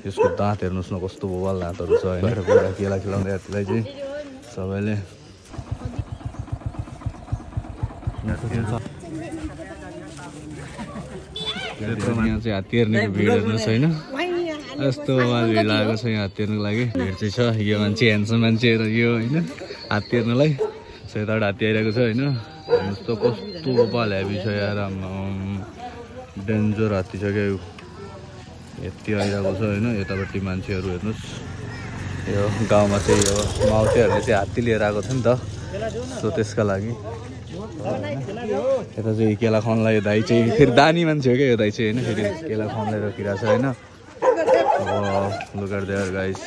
यसको दाँत हेर्नुहोस् न कस्तो बवाल दाँतहरू छ होइन। पुरा केला खिलाउँदै हात्तीलाई चाहिँ सबैले। यहाँ चाहिँ हात्ती हेर्नेको भिड हेर्नुहोस् होइन। यस्तो बवाल भिड लागेको छ यहाँ हात्ती हेर्नुको लागि। भिड चाहिँ छ। यो मान्छे ह्यान्डसम मान्छे यो होइन हात्ती हेर्नलाई। यताबाट हात्ती आइरहेको छ होइन। हेर्नुहोस् त कस्तो बवाल हेभी छ यार। डेन्जर हात्ती छ क्या यो। यति आइरहेको छ होइन। यतापट्टि मान्छेहरू हेर्नुहोस्। यो गाउँमा चाहिँ यो माउतेहरूले चाहिँ हात्ती लिएर आएको छ नि त, सो त्यसका लागि। यता चाहिँ केला खुवाउनलाई दाइ चाहिँ फेरि दानी मान्छे हो क्या यो दाइ चाहिँ होइन। फेरि केला खुवाउनलाई रोकिरहेको छ होइन। अब लुक एट देयर गाइस।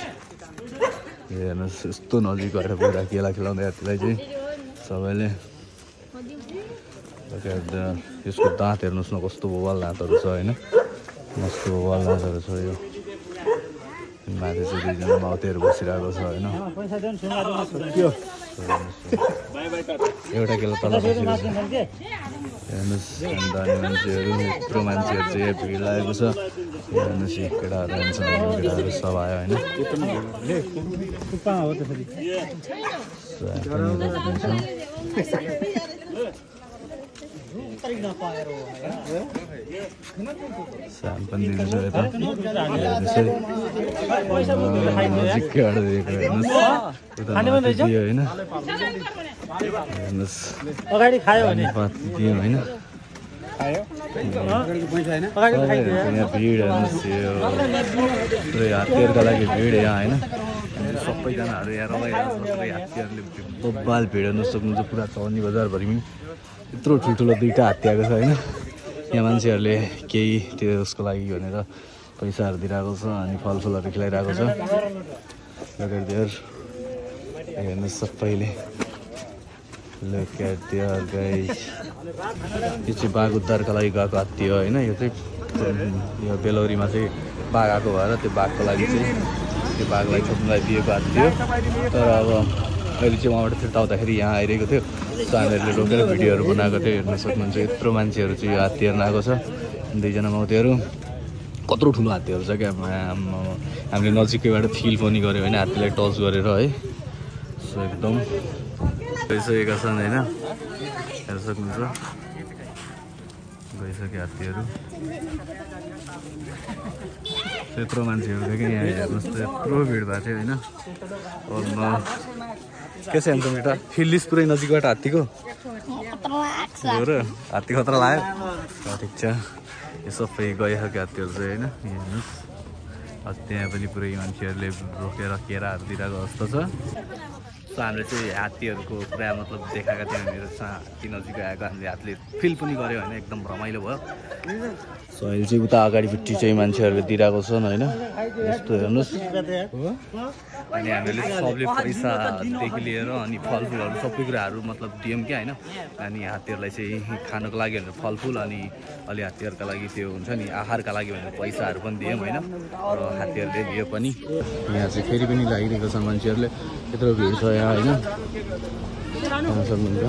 हेर्नुहोस् यस्तो नजिक गएर पुरा केला खिलाउँदै हात्तीलाई चाहिँ सबैले। Look at there. यसको दाँत हेर्नुहोस् न कस्तो बवाल दाँतहरू छ होइन। मस्त बवाल दाँतहरू छ यो। माथि चाहिँ दुईजना माउतेहरू बसिरहेको छ होइन। एउटा केला तल बसिरहेको छ हेर्नुहोस्। दानी मान्छेहरू यत्रो मान्छेहरू चाहिँ यहाँ भिड लागेको छ। हेर्नुहोस् केटाहरू जान्छ केटाहरू सब आयो होइन। साम पनि दिन्छ यता नजिकैबाट दिएको हेर्नुहोस्। दियो होइन। हेर्नुहोस् अगाडि खायो भने दियो होइन। यहाँ भिड हेर्नुहोस् यो पुरै हात्तीहरूका लागि भिड यहाँ होइन। सबैजनाहरू यहाँ रमाइरहेको छ। सबै हात्तीहरूले बब्बाल भिड हेर्नु सक्नुहुन्छ। पुरा चौनी बजारभरिमै यत्रो ठुल्ठुलो दुईवटा हात्ती आएको छ होइन। यहाँ मान्छेहरूले केही त्यो उसको लागि भनेर पैसाहरू दिइरहेको छ अनि फलफुलहरू खिलाइरहेको छ। Look at there. हेर्नुहोस् सबैले। Look at there guys. यो चाहिँ बाघ उद्धारका लागि गएको हात्ती हो होइन। यो चाहिँ यो बेलौरीमा चाहिँ बाघ आएको भएर त्यो बाघको लागि चाहिँ त्यो बाघलाई छोप्नुलाई दिएको हात्ती हो। तर अब अहिले चाहिँ उहाँबाट फिर्ता आउँदाखेरि यहाँ आइरहेको थियो। सो हामीहरूले रोकेर भिडियोहरू बनाएको थियो। हेर्न सक्नुहुन्छ यत्रो मान्छेहरू चाहिँ यो हात्ती हेर्न आएको छ। दुईजना माउतेहरू कत्रो ठुलो हात्तीहरू छ क्या। हामीले नजिकैबाट फिल पनि गऱ्यो होइन हात्तीलाई टच गरेर है। सो एकदम गइसकेका छन् होइन। हेर्न सक्नुहुन्छ गइसक्यो हात्तीहरू। यत्रो मान्छेहरू थियो क्या यहाँ। हेर्नुहोस् त यत्रो भिड भएको थियो होइन। के छ हुन्छ बेटा फिलिस पुरै नजिकबाट हात्तीको हो र। हात्ती खतरा लाग्यो। ठिक छ। यो सबै गइसक्यो हात्तीहरू चाहिँ होइन। हेर्नुहोस् त्यहाँ पनि पुरै मान्छेहरूले रोकेर केराहरू दिइरहेको जस्तो छ। सो हामीले चाहिँ हात्तीहरूको पुरा मतलब देखाएका थियौँ हामीहरू। हात्ती नजिक आएको हामीले हातले फिल पनि गऱ्यो होइन। एकदम रमाइलो भयो। सो अहिले चाहिँ उता अगाडिपट्टि चाहिँ मान्छेहरूले दिइरहेको छन् होइन। यस्तो हेर्नुहोस्। अनि हामीले सबले पैसादेखि लिएर अनि फलफुलहरू सबै कुराहरू मतलब दियौँ क्या होइन। अनि हात्तीहरूलाई चाहिँ खानको लागि भनेर फलफुल अनि अलि हात्तीहरूका लागि त्यो हुन्छ नि आहारका लागि भनेर पैसाहरू पनि दियौँ होइन। र हात्तीहरूले दियो पनि। यहाँ चाहिँ फेरि पनि लागिरहेको छन् मान्छेहरूले। यत्रो भिड छ यहाँ होइन। सक्नुहुन्छ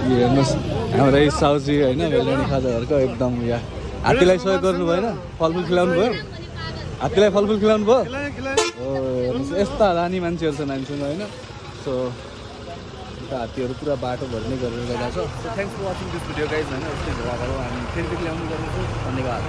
हेर्नुहोस् हाम्रो साउजी होइन बेलडाँडी खाजाहरूको एकदम यहाँ हात्तीलाई सहयोग गर्नु भएन। फलफुल खिलाउनु भयो। हात्तीलाई फलफुल खिलाउनु भयो। हेर्नुहोस् यस्ता दानी मान्छेहरू छन् हामीसँग होइन। सो हात्तीहरू पुरा बाटोभरि नै गरेर गइरहेको छ। So thanks for watching this video guys होइन। यस्तै भएर हामी फेरि ल्याउनु गर्नेछु। धन्यवाद।